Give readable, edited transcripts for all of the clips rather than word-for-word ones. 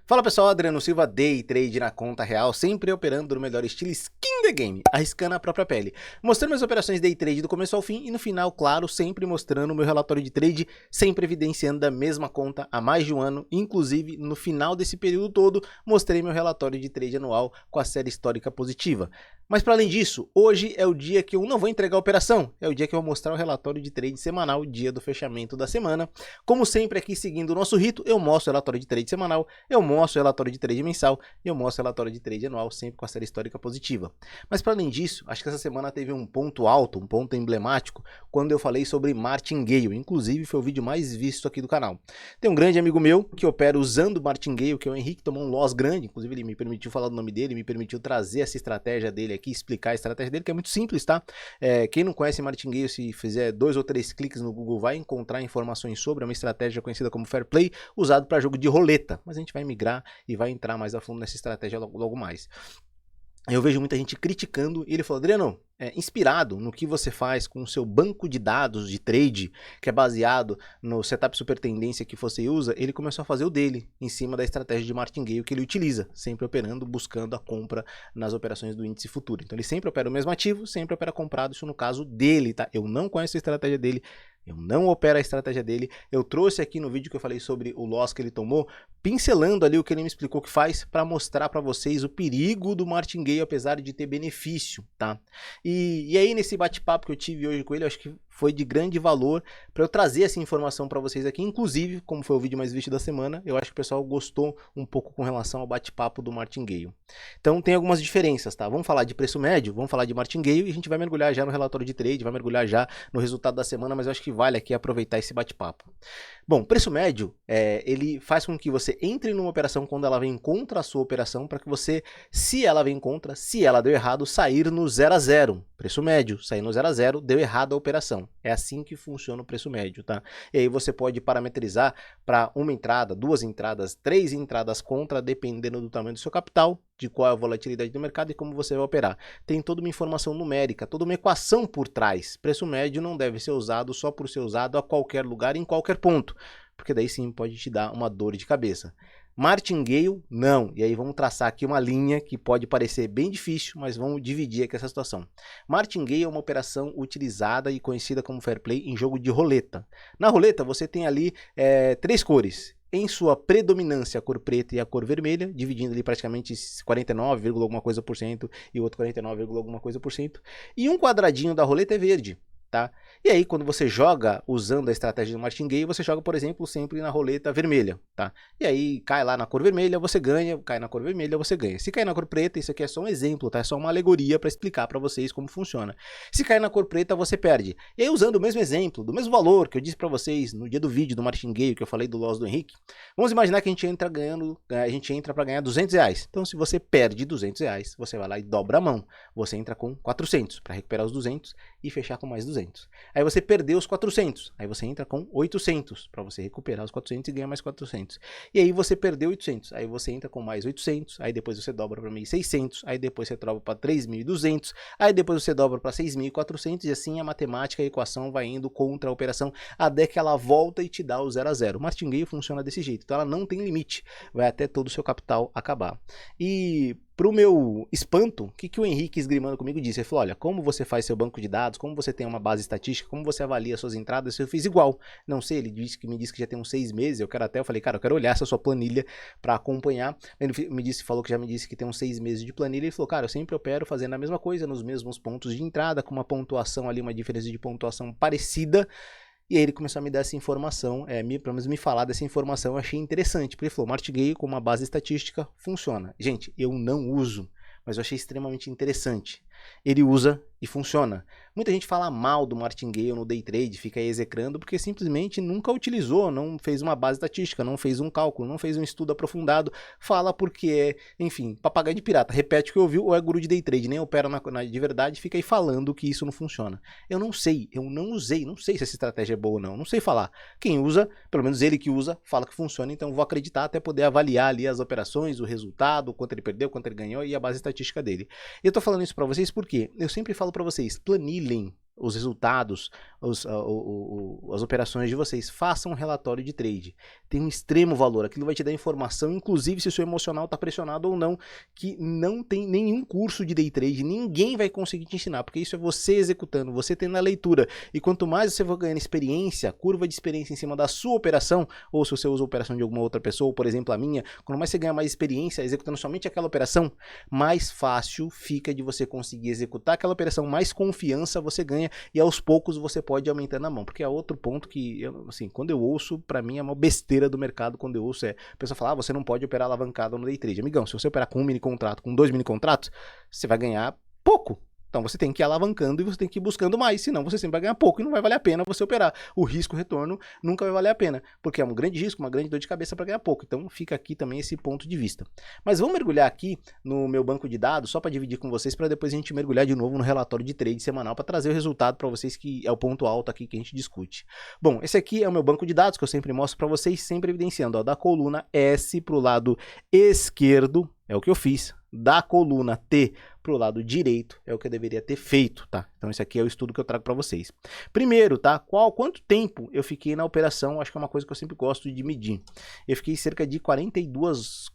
Fala pessoal, Adriano Silva, Day Trade na conta real, sempre operando no melhor estilo skin the game, arriscando a própria pele. Mostrando minhas operações Day Trade do começo ao fim e no final, claro, sempre mostrando o meu relatório de trade, sempre evidenciando da mesma conta há mais de um ano. Inclusive, no final desse período todo, mostrei meu relatório de trade anual com a série histórica positiva. Mas para além disso, hoje é o dia que eu não vou entregar a operação, é o dia que eu vou mostrar o relatório de trade semanal, dia do fechamento da semana. Como sempre aqui, seguindo o nosso rito, eu mostro o relatório de trade semanal, eu mostro o relatório de trade mensal e eu mostro o relatório de trade anual, sempre com a série histórica positiva. Mas para além disso, acho que essa semana teve um ponto alto, um ponto emblemático, quando eu falei sobre Martingale, inclusive foi o vídeo mais visto aqui do canal. Tem um grande amigo meu que opera usando Martingale, que é o Henrique, tomou um loss grande, inclusive ele me permitiu falar do nome dele, me permitiu trazer essa estratégia dele aqui, explicar a estratégia dele, que é muito simples, tá? Quem não conhece Martingale, se fizer 2 ou 3 cliques no Google, vai encontrar informações sobre uma estratégia conhecida como Fair Play, usado para jogo de roleta, mas a gente vai migrar e vai entrar mais a fundo nessa estratégia logo mais. Eu vejo muita gente criticando e ele falou, Adriano, inspirado no que você faz com o seu banco de dados de trade, que é baseado no setup super tendência que você usa, ele começou a fazer o dele, em cima da estratégia de Martingale que ele utiliza, sempre operando, buscando a compra nas operações do índice futuro. Então ele sempre opera o mesmo ativo, sempre opera comprado, isso no caso dele, tá? Eu não conheço a estratégia dele, eu não opero a estratégia dele, eu trouxe aqui no vídeo que eu falei sobre o loss que ele tomou, pincelando ali o que ele me explicou que faz, para mostrar para vocês o perigo do Martingale, apesar de ter benefício, tá? E aí nesse bate-papo que eu tive hoje com ele, eu acho que foi de grande valor para eu trazer essa informação para vocês aqui, inclusive, como foi o vídeo mais visto da semana, eu acho que o pessoal gostou um pouco com relação ao bate-papo do Martingale. Então tem algumas diferenças, tá? Vamos falar de preço médio, vamos falar de Martingale e a gente vai mergulhar já no relatório de trade, vai mergulhar já no resultado da semana, mas eu acho que vale aqui aproveitar esse bate-papo. Bom, preço médio, ele faz com que você entre numa operação quando ela vem contra a sua operação, para que você, se ela vem contra, se ela deu errado, sair no 0 a 0. Preço médio, sair no 0 a 0, deu errado a operação. É assim que funciona o preço médio, tá? E aí você pode parametrizar para uma entrada, 2 entradas, 3 entradas contra, dependendo do tamanho do seu capital, de qual é a volatilidade do mercado e como você vai operar. Tem toda uma informação numérica, toda uma equação por trás. Preço médio não deve ser usado só por ser usado a qualquer lugar, em qualquer ponto, porque daí sim pode te dar uma dor de cabeça. Martingale, não. E aí vamos traçar aqui uma linha que pode parecer bem difícil, mas vamos dividir aqui essa situação. Martingale é uma operação utilizada e conhecida como Fair Play em jogo de roleta. Na roleta você tem ali 3 cores. Em sua predominância a cor preta e a cor vermelha, dividindo ali praticamente 49, alguma coisa por cento e o outro 49, alguma coisa por cento. E um quadradinho da roleta é verde. Tá? E aí quando você joga usando a estratégia do Martingale, você joga, por exemplo, sempre na roleta vermelha, tá? E aí cai lá na cor vermelha, você ganha, cai na cor vermelha, você ganha. Se cair na cor preta, isso aqui é só um exemplo, tá? É só uma alegoria para explicar para vocês como funciona. Se cair na cor preta, você perde. E aí usando o mesmo exemplo, do mesmo valor que eu disse para vocês no dia do vídeo do Martingale, que eu falei do loss do Henrique, vamos imaginar que a gente entra para ganhar R$200. Então se você perde R$200, você vai lá e dobra a mão. Você entra com 400 para recuperar os 200 e fechar com mais 200. Aí você perdeu os 400, aí você entra com 800 para você recuperar os 400 e ganhar mais 400. E aí você perdeu 800, aí você entra com mais 800, aí depois você dobra para 1.600, aí depois você dobra para 3.200, aí depois você dobra para 6.400 e assim a matemática, a equação vai indo contra a operação até que ela volta e te dá o 0 a 0. Martingale funciona desse jeito, então ela não tem limite, vai até todo o seu capital acabar. E pro meu espanto, o que o Henrique esgrimando comigo disse? Ele falou, olha, como você faz seu banco de dados, como você tem uma base estatística, como você avalia suas entradas, eu fiz igual. Não sei, ele me disse que já tem uns 6 meses, eu falei, cara, eu quero olhar essa sua planilha para acompanhar. Ele falou que já me disse que tem uns 6 meses de planilha, ele falou, cara, eu sempre opero fazendo a mesma coisa, nos mesmos pontos de entrada, com uma pontuação ali, uma diferença de pontuação parecida. E aí ele começou a me dar essa informação, pelo menos me falar dessa informação, eu achei interessante, porque ele falou, Martingale com uma base estatística funciona. Gente, eu não uso, mas eu achei extremamente interessante. Ele usa e funciona. Muita gente fala mal do Martingale no day trade, fica aí execrando porque simplesmente nunca utilizou, não fez uma base estatística, não fez um cálculo, não fez um estudo aprofundado, fala porque enfim, papagaio de pirata, repete o que ouviu ou é guru de day trade, nem opera de verdade, fica aí falando que isso não funciona. Eu não sei, eu não usei, não sei se essa estratégia é boa ou não sei falar. Quem usa, pelo menos ele que usa, fala que funciona, então vou acreditar até poder avaliar ali as operações, o resultado, quanto ele perdeu, quanto ele ganhou e a base estatística dele. E eu tô falando isso para vocês porque eu sempre falo para vocês, planilhem os resultados, as operações de vocês, façam um relatório de trade. Tem um extremo valor, aquilo vai te dar informação, inclusive se o seu emocional está pressionado ou não, que não tem nenhum curso de day trade, ninguém vai conseguir te ensinar, porque isso é você executando, você tendo a leitura, e quanto mais você for ganhando experiência, curva de experiência em cima da sua operação, ou se você usa a operação de alguma outra pessoa, ou por exemplo a minha, quanto mais você ganha mais experiência executando somente aquela operação, mais fácil fica de você conseguir executar aquela operação, mais confiança você ganha, e aos poucos você pode ir aumentando a mão, porque é outro ponto que, assim, quando eu ouço, pra mim é uma besteira do mercado, quando eu ouço a pessoa falar, você não pode operar alavancado no day trade. Amigão, se você operar com um mini contrato, com 2 mini contratos, você vai ganhar pouco. Então você tem que ir alavancando e você tem que ir buscando mais, senão você sempre vai ganhar pouco e não vai valer a pena você operar. O risco-retorno nunca vai valer a pena, porque é um grande risco, uma grande dor de cabeça para ganhar pouco. Então fica aqui também esse ponto de vista. Mas vamos mergulhar aqui no meu banco de dados, só para dividir com vocês, para depois a gente mergulhar de novo no relatório de trade semanal, para trazer o resultado para vocês, que é o ponto alto aqui que a gente discute. Bom, esse aqui é o meu banco de dados, que eu sempre mostro para vocês, sempre evidenciando, ó, da coluna S para o lado esquerdo, é o que eu fiz, da coluna T para o lado direito é o que eu deveria ter feito, tá? Então esse aqui é o estudo que eu trago para vocês. Primeiro, tá? Quanto tempo eu fiquei na operação? Acho que é uma coisa que eu sempre gosto de medir. Eu fiquei cerca de 42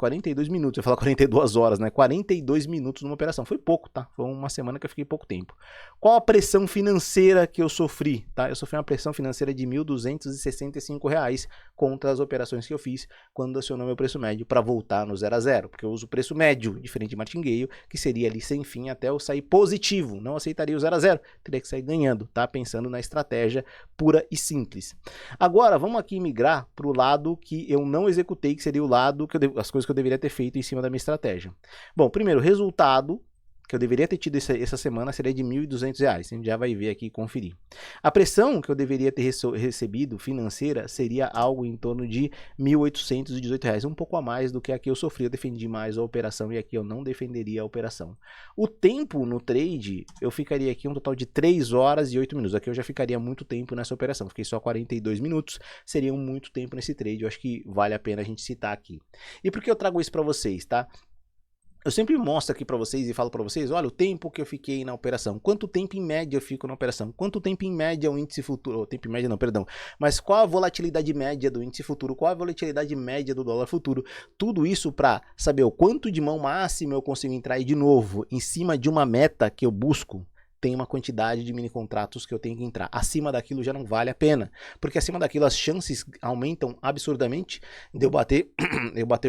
minutos, eu ia falar 42 horas, né? 42 minutos numa operação. Foi pouco, tá? Foi uma semana que eu fiquei pouco tempo. Qual a pressão financeira que eu sofri, tá? Eu sofri uma pressão financeira de R$ 1.265 contra as operações que eu fiz quando acionou meu preço médio para voltar no 0 a 0, porque eu uso o preço médio, diferente de martingale, que seria ali sem fim até eu sair positivo. Não aceitaria o 0 a 0, teria que sair ganhando, tá? Pensando na estratégia pura e simples. Agora, vamos aqui migrar para o lado que eu não executei, que seria o lado que as coisas que eu deveria ter feito em cima da minha estratégia. Bom, primeiro, resultado que eu deveria ter tido essa semana seria de R$ 1.200. A gente já vai ver aqui e conferir. A pressão que eu deveria ter recebido financeira seria algo em torno de R$ 1.818, um pouco a mais do que aqui eu sofri. Eu defendi mais a operação e aqui eu não defenderia a operação. O tempo no trade, eu ficaria aqui um total de 3 horas e 8 minutos. Aqui eu já ficaria muito tempo nessa operação. Fiquei só 42 minutos, seria muito tempo nesse trade. Eu acho que vale a pena a gente citar aqui. E por que eu trago isso para vocês, tá? Eu sempre mostro aqui para vocês e falo para vocês, olha o tempo que eu fiquei na operação, quanto tempo em média eu fico na operação, quanto tempo em média o índice futuro, tempo em média não, perdão, mas qual a volatilidade média do índice futuro, qual a volatilidade média do dólar futuro, tudo isso para saber o quanto de mão máxima eu consigo entrar e de novo, em cima de uma meta que eu busco, tem uma quantidade de mini contratos que eu tenho que entrar. Acima daquilo já não vale a pena, porque acima daquilo as chances aumentam absurdamente de eu bater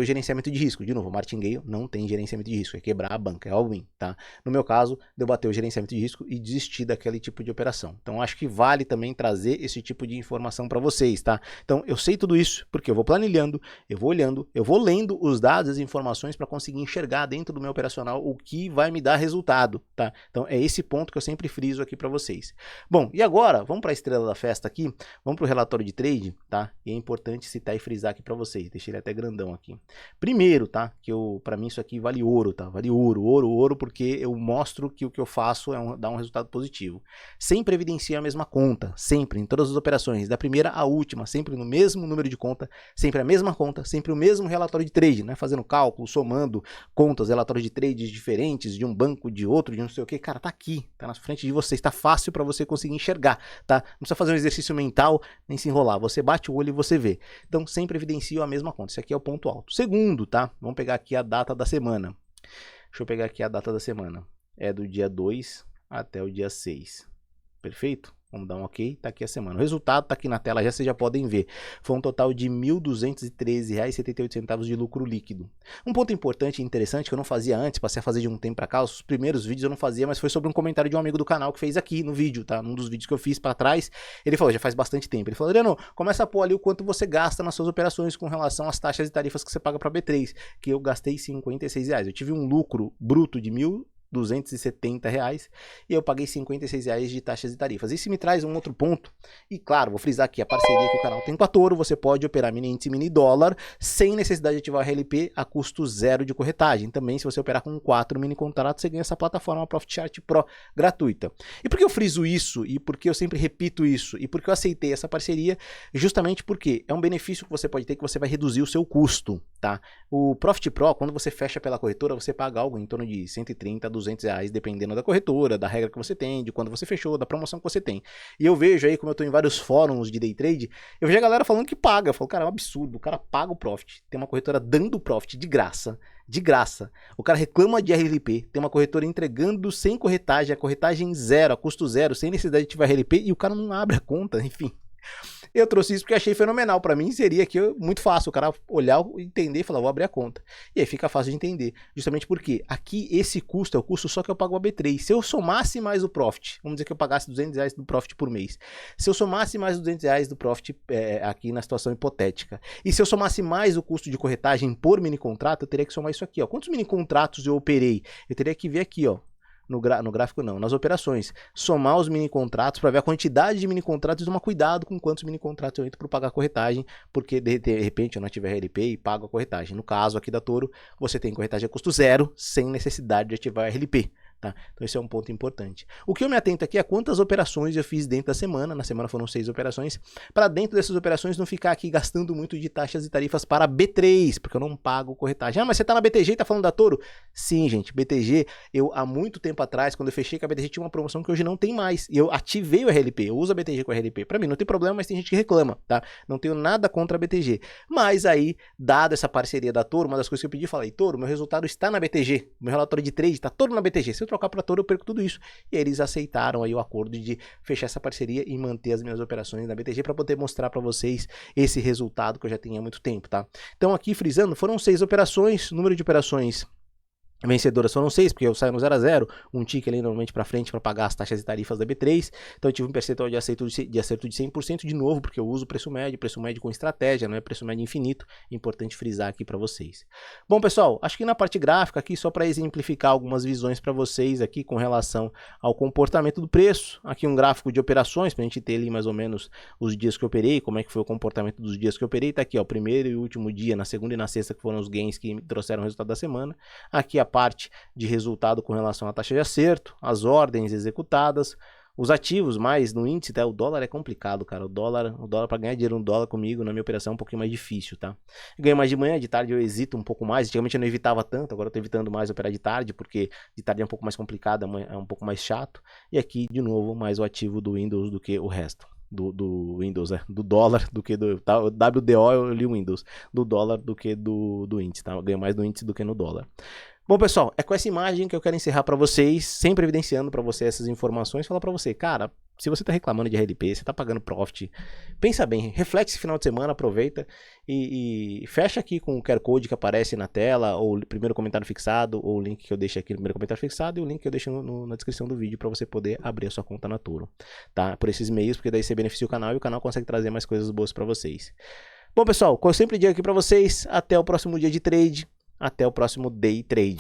o gerenciamento de risco. De novo, martingale não tem gerenciamento de risco, é quebrar a banca, é all-in, tá? No meu caso, de eu bater o gerenciamento de risco e desistir daquele tipo de operação. Então, acho que vale também trazer esse tipo de informação para vocês, tá? Então, eu sei tudo isso porque eu vou planilhando, eu vou olhando, eu vou lendo os dados, as informações para conseguir enxergar dentro do meu operacional o que vai me dar resultado, tá? Então, é esse ponto que eu sempre friso aqui para vocês. Bom, e agora, vamos para a estrela da festa aqui, vamos para o relatório de trade, tá? E é importante citar e frisar aqui para vocês, deixei ele até grandão aqui. Primeiro, tá? Que para mim isso aqui vale ouro, tá? Vale ouro, porque eu mostro que o que eu faço é dar um resultado positivo. Sempre evidencio a mesma conta, sempre, em todas as operações, da primeira à última, sempre no mesmo número de conta, sempre a mesma conta, sempre o mesmo relatório de trade, né? Fazendo cálculo, somando contas, relatórios de trades diferentes, de um banco, de outro, de não sei o que, cara, tá aqui, tá na frente de você, está fácil para você conseguir enxergar, tá? Não precisa fazer um exercício mental, nem se enrolar, você bate o olho e você vê. Então, sempre evidencio a mesma conta, esse aqui é o ponto alto. Segundo, tá? Vamos pegar aqui a data da semana. Deixa eu pegar aqui a data da semana. É do dia 2 até o dia 6. Perfeito? Vamos dar um ok, tá aqui a semana. O resultado tá aqui na tela, já vocês já podem ver. Foi um total de R$ 1.213,78 de lucro líquido. Um ponto importante e interessante que eu não fazia antes, passei a fazer de um tempo pra cá, os primeiros vídeos eu não fazia, mas foi sobre um comentário de um amigo do canal que fez aqui no vídeo, tá? Num dos vídeos que eu fiz pra trás, ele falou, já faz bastante tempo, ele falou, Adriano, começa a pôr ali o quanto você gasta nas suas operações com relação às taxas e tarifas que você paga pra B3, que eu gastei R$ 56. Eu tive um lucro bruto de R$1.270 e eu paguei R$56 de taxas e tarifas. Isso me traz um outro ponto, e claro, vou frisar aqui a parceria que o canal tem com a Toro, você pode operar mini índice, mini dólar, sem necessidade de ativar o RLP a custo zero de corretagem. Também se você operar com 4 mini contratos, você ganha essa plataforma Profit Chart Pro gratuita. E por que eu friso isso, e por que eu sempre repito isso, e por que eu aceitei essa parceria? Justamente porque é um benefício que você pode ter, que você vai reduzir o seu custo, tá? O Profit Pro, quando você fecha pela corretora, você paga algo em torno de 130 a 200 R$200, dependendo da corretora, da regra que você tem, de quando você fechou, da promoção que você tem. E eu vejo aí, como eu tô em vários fóruns de day trade, eu vejo a galera falando que paga. Eu falo, cara, é um absurdo, o cara paga o profit. Tem uma corretora dando profit de graça. De graça. O cara reclama de RLP, tem uma corretora entregando sem corretagem, a corretagem zero, a custo zero, sem necessidade de ativar RLP, e o cara não abre a conta, enfim. Eu trouxe isso porque achei fenomenal. Pra mim seria aqui muito fácil o cara olhar, entender e falar, vou abrir a conta. E aí fica fácil de entender. Justamente porque aqui esse custo é o custo só que eu pago o AB3. Se eu somasse mais o profit, vamos dizer que eu pagasse R$200 do profit por mês. Se eu somasse mais R$200 do profit aqui na situação hipotética. E se eu somasse mais o custo de corretagem por mini contrato, eu teria que somar isso aqui, ó. Quantos mini contratos eu operei? Eu teria que ver aqui, ó. No gráfico não, nas operações, somar os mini contratos para ver a quantidade de mini contratos e tomar cuidado com quantos mini contratos eu entro para pagar a corretagem, porque de repente eu não tiver RLP e pago a corretagem. No caso aqui da Toro, você tem corretagem a custo zero, sem necessidade de ativar RLP. Tá? Então esse é um ponto importante. O que eu me atento aqui é quantas operações eu fiz dentro da semana. Na semana foram 6 operações. Para dentro dessas operações não ficar aqui gastando muito de taxas e tarifas para B3, porque eu não pago corretagem. Ah, mas você tá na BTG e tá falando da Toro? Sim, gente, BTG, eu há muito tempo atrás, quando eu fechei com a BTG, tinha uma promoção que hoje não tem mais. E eu ativei o RLP, eu uso a BTG com a RLP. Para mim não tem problema, mas tem gente que reclama, tá? Não tenho nada contra a BTG. Mas aí, dada essa parceria da Toro, uma das coisas que eu pedi, falei, Toro, meu resultado está na BTG, meu relatório de trade está todo na BTG. Se eu trocar para Toro, eu perco tudo isso. E eles aceitaram aí o acordo de fechar essa parceria e manter as minhas operações na BTG para poder mostrar para vocês esse resultado que eu já tenho há muito tempo, tá? Então aqui, frisando, foram 6 operações, número de operações vencedoras foram 6, porque eu saio no 0 a 0, um tique ali normalmente para frente para pagar as taxas e tarifas da B3, então eu tive um percentual de acerto de 100% de novo, porque eu uso preço médio com estratégia, não é preço médio infinito, importante frisar aqui para vocês. Bom pessoal, acho que na parte gráfica aqui, só para exemplificar algumas visões para vocês aqui com relação ao comportamento do preço, aqui um gráfico de operações, para a gente ter ali mais ou menos os dias que eu operei, como é que foi o comportamento dos dias que eu operei, tá aqui ó, o primeiro e o último dia, na segunda e na sexta, que foram os gains que me trouxeram o resultado da semana, aqui a parte de resultado com relação à taxa de acerto, as ordens executadas, os ativos mais no índice, tá? O dólar é complicado, cara. O dólar para ganhar dinheiro no dólar comigo, na minha operação, é um pouquinho mais difícil, tá? Eu ganho mais de manhã, de tarde eu hesito um pouco mais. Antigamente eu não evitava tanto, agora eu tô evitando mais operar de tarde, porque de tarde é um pouco mais complicado, é um pouco mais chato. E aqui, de novo, mais o ativo do Windows do que o resto. Do Windows, do dólar do que do tá, WDO eu li o Windows, do dólar do que do índice, tá? Eu ganho mais no índice do que no dólar. Bom pessoal, é com essa imagem que eu quero encerrar para vocês, sempre evidenciando para você essas informações, falar para você, cara, se você tá reclamando de RLP, você tá pagando profit, pensa bem, reflete esse final de semana, aproveita e fecha aqui com o QR Code que aparece na tela, ou o primeiro comentário fixado, ou o link que eu deixo aqui no primeiro comentário fixado, e o link que eu deixo na descrição do vídeo para você poder abrir a sua conta na Toro, tá? Por esses meios, porque daí você beneficia o canal e o canal consegue trazer mais coisas boas para vocês. Bom pessoal, como eu sempre digo aqui para vocês, até o próximo dia de trade. Até o próximo Day Trade.